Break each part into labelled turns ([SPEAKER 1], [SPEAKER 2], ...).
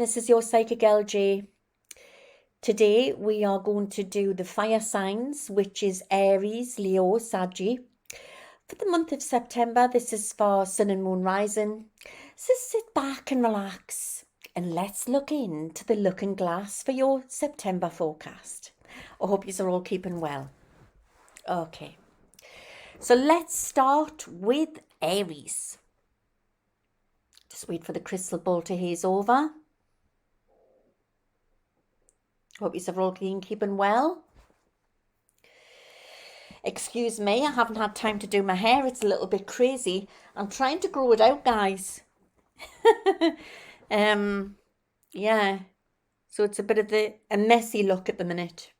[SPEAKER 1] this is your Psychic LJ. Today we are going to do the fire signs, which is Aries, Leo, Saggi. For the month of September, this is for Sun and Moon rising. So sit back and relax and let's look into the looking glass for your September forecast. I hope you're all keeping well. Okay, so let's start with Aries. Just wait for the crystal ball to haze over. Hope you're all keeping well. Excuse me, I haven't had time to do my hair. It's a little bit crazy. I'm trying to grow it out, guys. Yeah. So it's a bit of a messy look at the minute.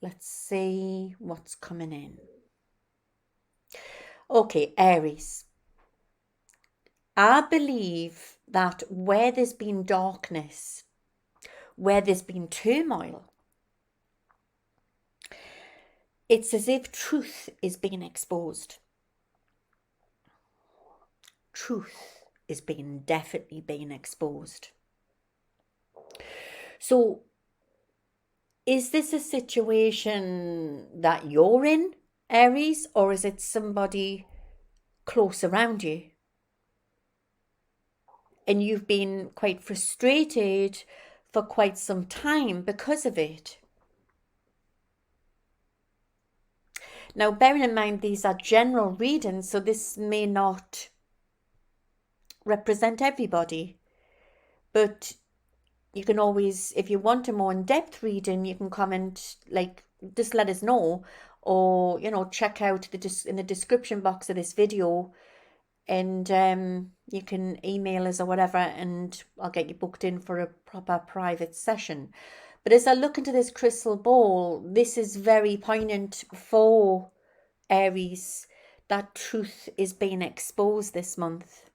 [SPEAKER 1] Let's see what's coming in. Okay, Aries. I believe that where there's been darkness, where there's been turmoil, it's as if truth is being exposed. Truth is definitely being exposed. So, is this a situation that you're in, Aries, or is it somebody close around you? And you've been quite frustrated for quite some time because of it. Now, bearing in mind these are general readings, so this may not represent everybody. But you can always, if you want a more in-depth reading, you can comment, like, just let us know. Or, you know, check out in the description box of this video. And you can email us or whatever, and I'll get you booked in for a proper private session. But as I look into this crystal ball, this is very poignant for Aries, that truth is being exposed this month.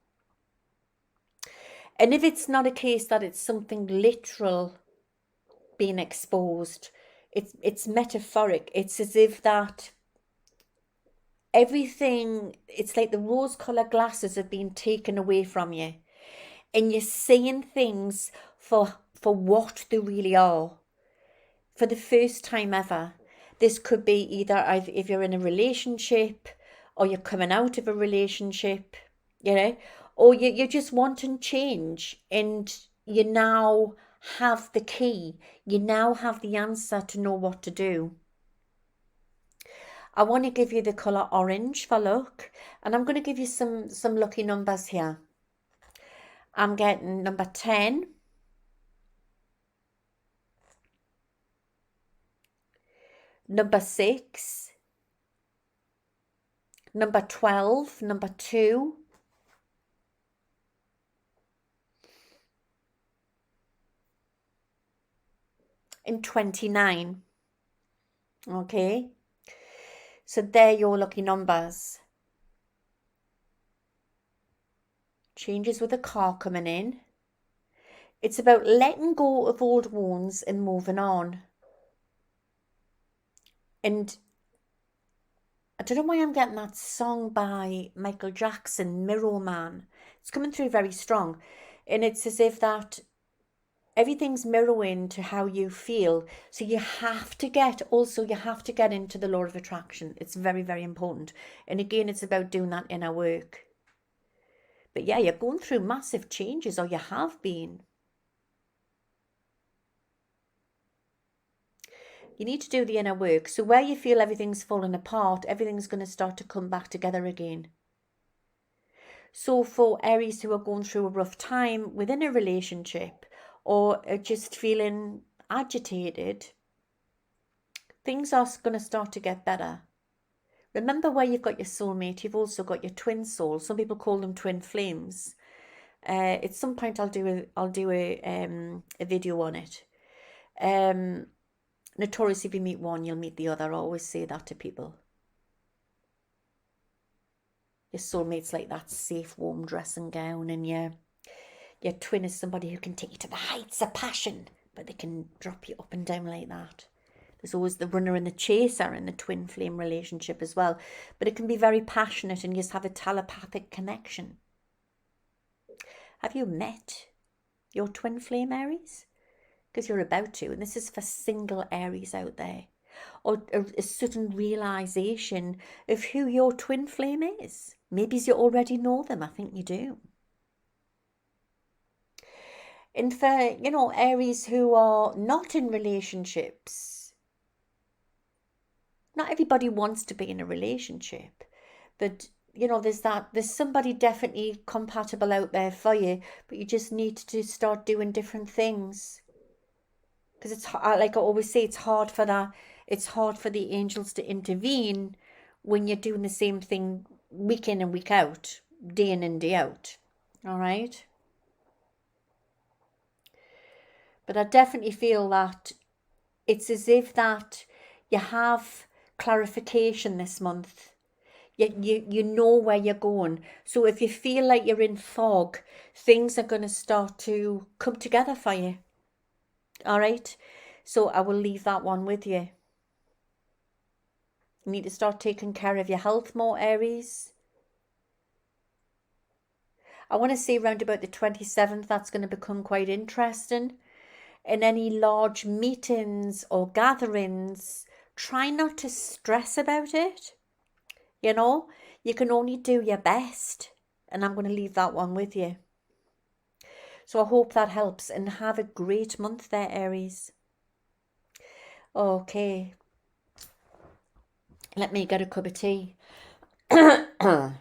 [SPEAKER 1] And if it's not a case that it's something literal being exposed, it's metaphoric. It's as if that everything, it's like the rose-colored glasses have been taken away from you, and you're seeing things for what they really are. For the first time ever. This could be either if you're in a relationship, or you're coming out of a relationship, you know, or you're just wanting change, and you now have the key. You now have the answer to know what to do. I want to give you the colour orange for luck, and I'm going to give you some lucky numbers here. I'm getting number 10, number 6, number 12, number 2, and 29. Okay, so they're your lucky numbers. Changes with a car coming in. It's about letting go of old wounds and moving on. And I don't know why I'm getting that song by Michael Jackson, Mirror Man. It's coming through very strong. And it's as if that everything's mirroring to how you feel. So you have to get into the law of attraction. It's very, very important. And again, it's about doing that inner work. But yeah, you're going through massive changes, or you have been. You need to do the inner work. So where you feel everything's falling apart, everything's going to start to come back together again. So for Aries who are going through a rough time within a relationship, or are just feeling agitated, things are going to start to get better. Remember, where you've got your soulmate, you've also got your twin soul. Some people call them twin flames. At some point I'll do a video on it. Notoriously, if you meet one, you'll meet the other. I always say that to people. Your soulmate's like that safe, warm dressing gown, and your twin is somebody who can take you to the heights of passion, but they can drop you up and down like that. There's always the runner and the chaser in the twin flame relationship as well, but it can be very passionate, and you just have a telepathic connection. Have you met your twin flame Aries? Because you're about to, and this is for single Aries out there. Or a sudden realization of who your twin flame is. Maybe you already know them. I think you do. And for, Aries who are not in relationships, not everybody wants to be in a relationship, but, there's somebody definitely compatible out there for you, but you just need to start doing different things. Because it's, like I always say, it's hard for the angels to intervene when you're doing the same thing week in and week out, day in and day out. All right? But I definitely feel that it's as if that you have clarification this month. You know where you're going. So if you feel like you're in fog, things are going to start to come together for you. All right? So I will leave that one with you. You need to start taking care of your health more, Aries. I want to say around about the 27th, that's going to become quite interesting. In any large meetings or gatherings, try not to stress about it. You can only do your best. And I'm going to leave that one with you. So I hope that helps, and have a great month there, Aries. Okay. Let me get a cup of tea. I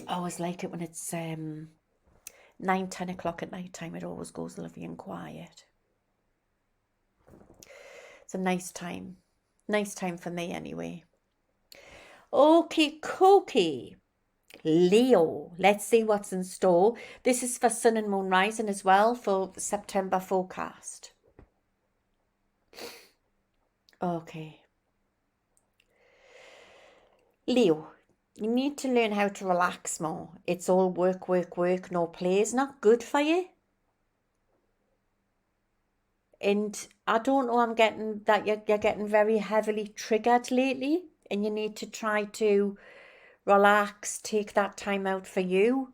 [SPEAKER 1] always like it when it's 9, 10 o'clock at night time. It always goes lovely and quiet. It's a nice time. Nice time for me anyway. Okay, cookie. Leo, let's see what's in store. This is for Sun and Moon Rising as well for September forecast. Okay. Leo, you need to learn how to relax more. It's all work, work, work, no play. It's not good for you. And I don't know, I'm getting that you're getting very heavily triggered lately, and you need to try to relax, take that time out for you.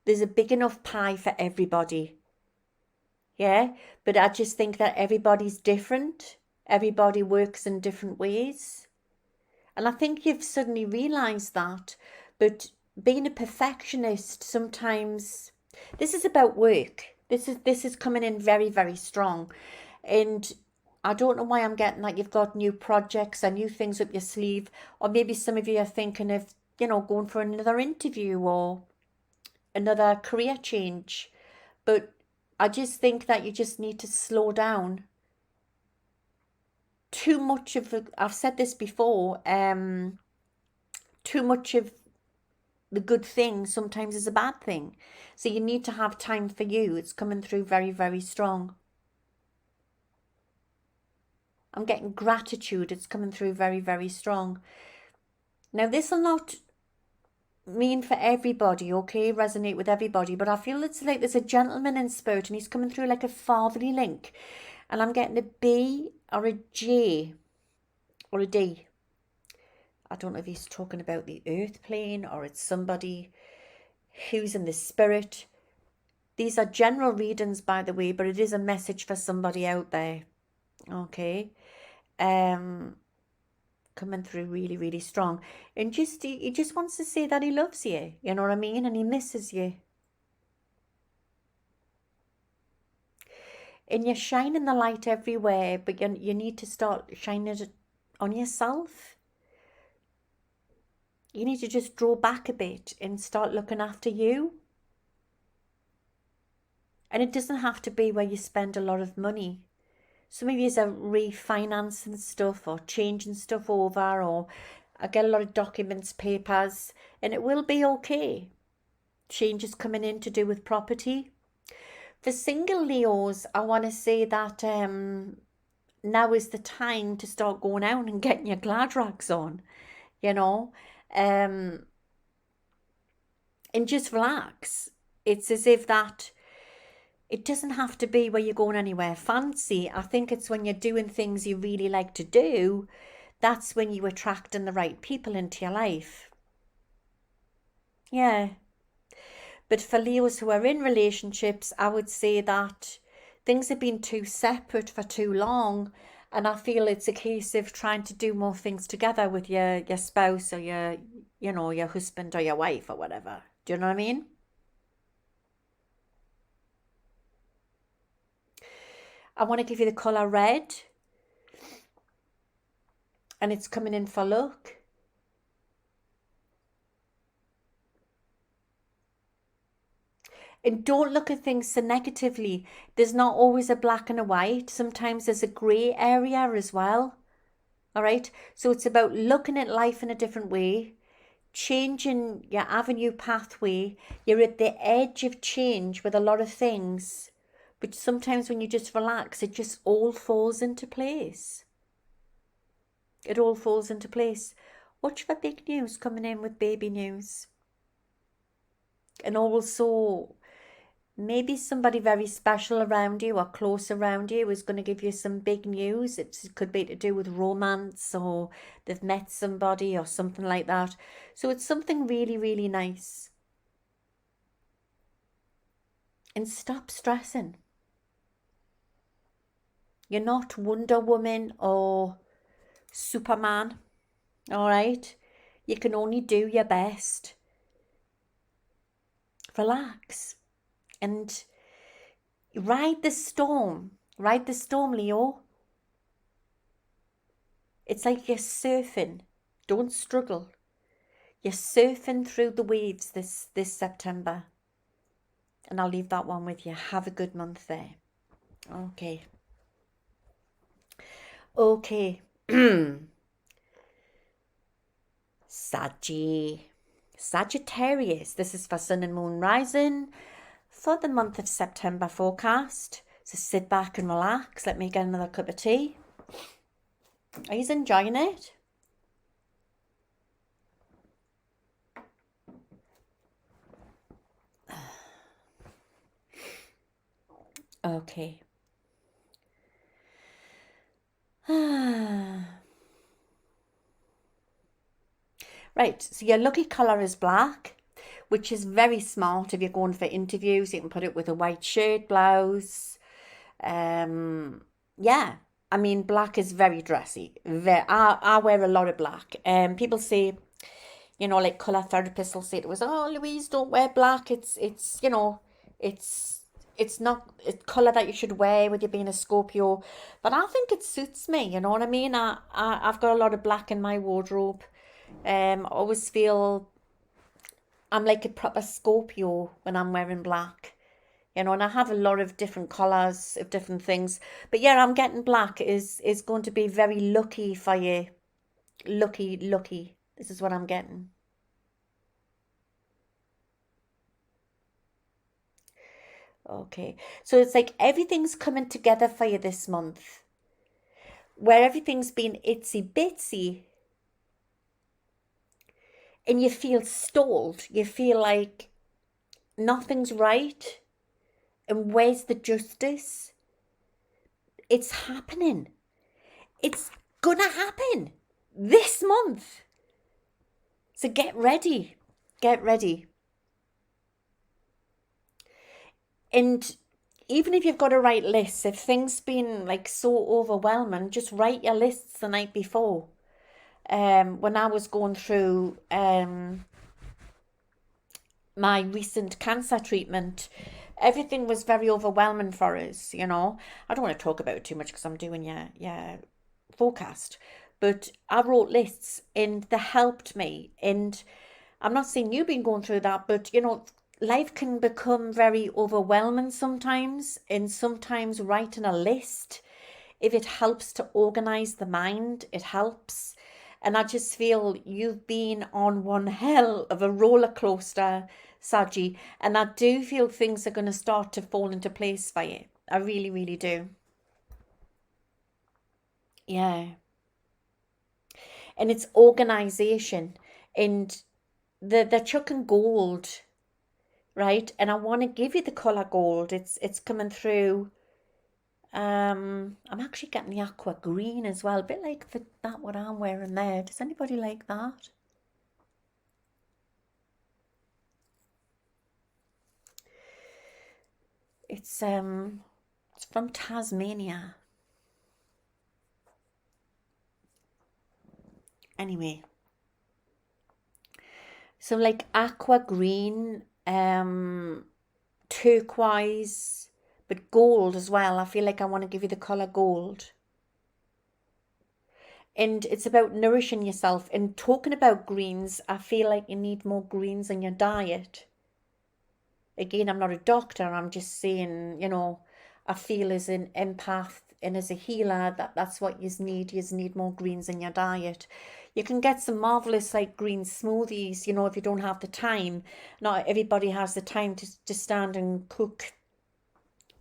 [SPEAKER 1] There's a big enough pie for everybody. Yeah, but I just think that everybody's different. Everybody works in different ways. And I think you've suddenly realized that. But being a perfectionist, sometimes this is about work. This is coming in very, very strong. And I don't know why I'm getting that you've got new projects and new things up your sleeve. Or maybe some of you are thinking of, going for another interview or another career change. But I just think that you just need to slow down. Too much of I've said this before, too much of the good thing sometimes is a bad thing. So you need to have time for you. It's coming through very, very strong. I'm getting gratitude. It's coming through very, very strong. Now, this will not mean for everybody, okay, resonate with everybody, but I feel it's like there's a gentleman in spirit and he's coming through like a fatherly link, and I'm getting a B or a J or a D. I don't know if he's talking about the earth plane or it's somebody who's in the spirit. These are general readings, by the way, but it is a message for somebody out there. Okay. Coming through really, really strong. And he just wants to say that he loves you. You know what I mean? And he misses you. And you're shining the light everywhere, but you need to start shining it on yourself. You need to just draw back a bit and start looking after you. And it doesn't have to be where you spend a lot of money. Some of you are refinancing stuff or changing stuff over, or I get a lot of documents, papers, and it will be okay. Changes coming in to do with property. For single Leos, I want to say that now is the time to start going out and getting your glad rags on, and just relax. It's as if that it doesn't have to be where you're going anywhere fancy. I think it's when you're doing things you really like to do that's when you're attracting the right people into your life. Yeah. But for Leos who are in relationships, I would say that things have been too separate for too long. And I feel it's a case of trying to do more things together with your spouse or your husband or your wife or whatever. Do you know what I mean? I want to give you the colour red. And it's coming in for luck. And don't look at things so negatively. There's not always a black and a white. Sometimes there's a grey area as well. All right. So it's about looking at life in a different way, changing your avenue pathway. You're at the edge of change with a lot of things. But sometimes when you just relax, it just all falls into place. It all falls into place. Watch for big news coming in with baby news. And also, maybe somebody very special around you or close around you is going to give you some big news. It could be to do with romance, or they've met somebody or something like that. So it's something really, really nice. And stop stressing. You're not Wonder Woman or Superman, all right? You can only do your best. Relax and ride the storm. Ride the storm, Leo. It's like you're surfing. Don't struggle. You're surfing through the waves this September. And I'll leave that one with you. Have a good month there. Okay. Okay. Sagittarius. This is for Sun and Moon rising for the month of September forecast. So sit back and relax. Let me get another cup of tea. Are you enjoying it? Okay. Right, so your lucky colour is black, which is very smart if you're going for interviews. You can put it with a white shirt, blouse. Yeah, I mean, black is very dressy. I wear a lot of black. People say, like colour therapists will say to us, "Oh, Louise, don't wear black. It's not a colour that you should wear with you being a Scorpio." But I think it suits me, you know what I mean? I've got a lot of black in my wardrobe. I always feel I'm like a proper Scorpio when I'm wearing black. And I have a lot of different colours of different things. But yeah, I'm getting black is going to be very lucky for you. Lucky, lucky. This is what I'm getting. Okay. So it's like everything's coming together for you this month. Where everything's been itsy bitsy. And you feel stalled. You feel like nothing's right. And where's the justice? It's happening. It's gonna happen this month. So get ready. Get ready. And even if you've got to write lists, if things been like so overwhelming, just write your lists the night before. When I was going through my recent cancer treatment, everything was very overwhelming for us, I don't want to talk about it too much because I'm doing your forecast. But I wrote lists and they helped me. And I'm not saying you've been going through that, but life can become very overwhelming sometimes. And sometimes writing a list, if it helps to organize the mind, it helps. And I just feel you've been on one hell of a roller coaster, Saggi. And I do feel things are going to start to fall into place for you. I really, really do. Yeah. And it's organization. And they're chucking gold, right? And I want to give you the colour gold. It's coming through I'm actually getting the aqua green as well, a bit like that what I'm wearing there. Does anybody like that? It's from Tasmania. Anyway, so like aqua green, turquoise, but gold as well. I feel like I want to give you the colour gold. And it's about nourishing yourself. And talking about greens, I feel like you need more greens in your diet. Again, I'm not a doctor. I'm just saying, you know, I feel as an empath and as a healer that's what you need. You need more greens in your diet. You can get some marvelous like green smoothies, you know, if you don't have the time. Not everybody has the time to stand and cook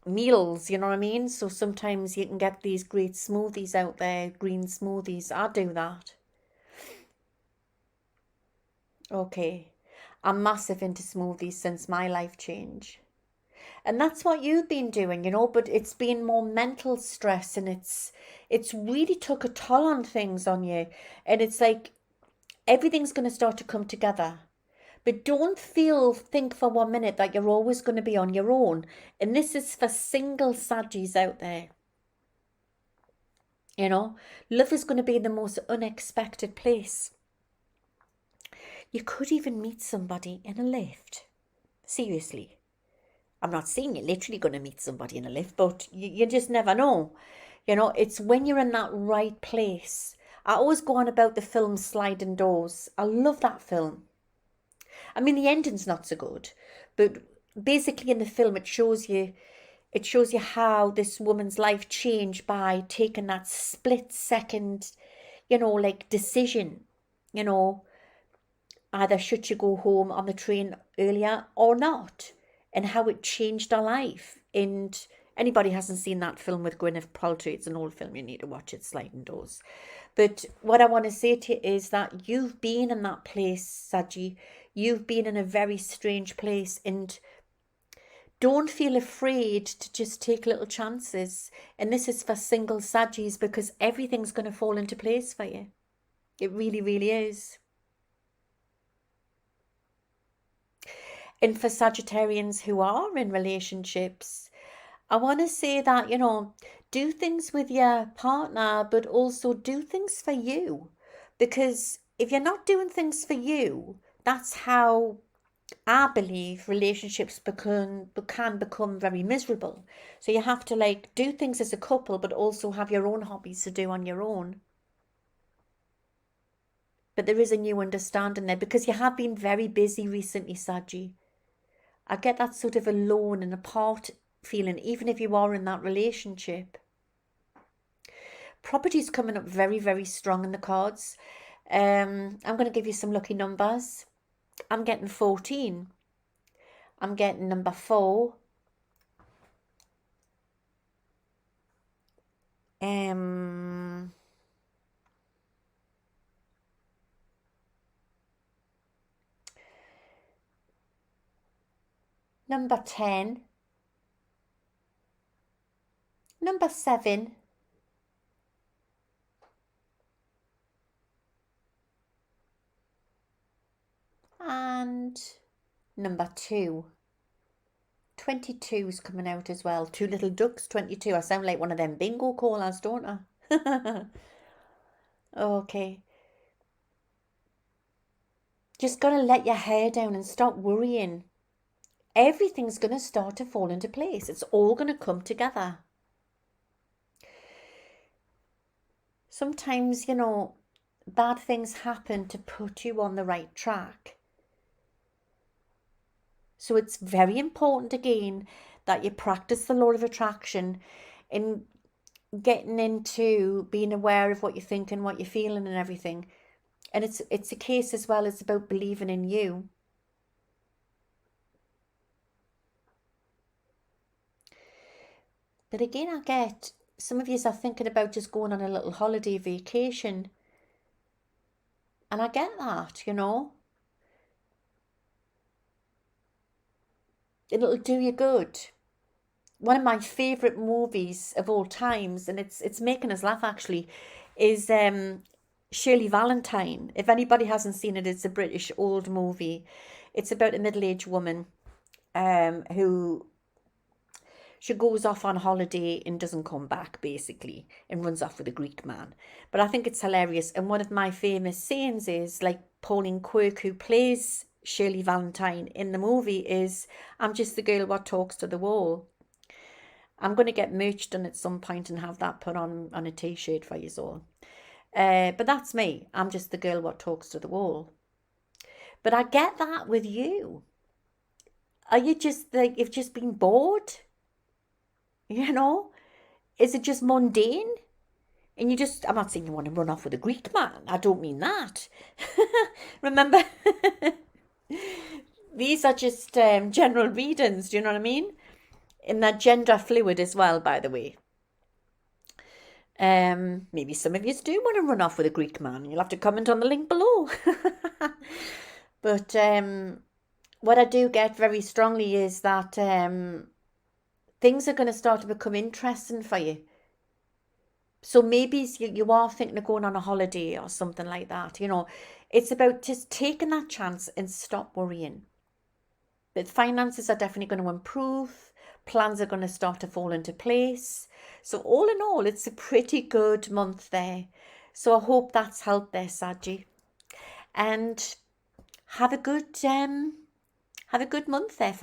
[SPEAKER 1] meals, you know what I mean? So sometimes you can get these great smoothies out there, green smoothies. I do that. Okay. I'm massive into smoothies since my life change. And that's what you've been doing, you know, but it's been more mental stress, and it's really took a toll on things on you. And it's like everything's going to start to come together. But don't think for 1 minute that you're always going to be on your own. And this is for single Saggis out there. You know, love is going to be the most unexpected place. You could even meet somebody in a lift. Seriously. I'm not saying you're literally going to meet somebody in a lift, but you just never know. You know, it's when you're in that right place. I always go on about the film Sliding Doors. I love that film. I mean, the ending's not so good, but basically in the film it shows you how this woman's life changed by taking that split second, you know, like decision, you know, either should you go home on the train earlier or not, and how it changed her life. And anybody hasn't seen that film with Gwyneth Paltrow, it's an old film, you need to watch it, Sliding Doors. But what I want to say to you is that you've been in that place, Saggi. You've been in a very strange place, and don't feel afraid to just take little chances. And this is for single Saggis, because everything's going to fall into place for you. It really, really is. And for Sagittarians who are in relationships, I want to say that, you know, do things with your partner, but also do things for you. Because if you're not doing things for you, that's how I believe relationships can become very miserable. So you have to like do things as a couple, but also have your own hobbies to do on your own. But there is a new understanding there, because you have been very busy recently, Saggi. I get that sort of alone and apart feeling, even if you are in that relationship. Property's coming up very, very strong in the cards. I'm going to give you some lucky numbers. I'm getting 14. I'm getting number 4. Number 10. Number 7. And number 2. 22 is coming out as well. 2 little ducks, 22. I sound like one of them bingo callers, don't I? Okay. Just got to let your hair down and stop worrying. Everything's going to start to fall into place. It's all going to come together. Sometimes, you know, bad things happen to put you on the right track. So it's very important, again, that you practice the law of attraction and getting into being aware of what you're thinking, what you're feeling and everything. And it's a case as well, it's about believing in you. But again, I get some of you are thinking about just going on a little holiday vacation. And I get that, you know. It'll do you good. one of my favourite movies of all times, and it's making us laugh actually, is Shirley Valentine. If anybody hasn't seen it, it's a British old movie. It's about a middle-aged woman who she goes off on holiday and doesn't come back, basically, and runs off with a Greek man. But I think it's hilarious. And one of my famous sayings is, like, Pauline Quirk, who plays Shirley Valentine in the movie, is, "I'm just the girl what talks to the wall." I'm going to get merch done at some point and have that put on a t-shirt for you all. But that's me. I'm just the girl what talks to the wall. But I get that with you. Are you just like, you've just been bored? You know? Is it just mundane? And you just, I'm not saying you want to run off with a Greek man. I don't mean that. Remember, these are just general readings. Do you know what I mean? And they're gender fluid as well, by the way. Maybe some of you do want to run off with a Greek man. You'll have to comment on the link below. But what I do get very strongly is that things are going to start to become interesting for you. So maybe you are thinking of going on a holiday or something like that. You know, it's about just taking that chance and stop worrying. But finances are definitely going to improve. Plans are going to start to fall into place. So all in all, it's a pretty good month there. So I hope that's helped there, Saggi. And have a good month there.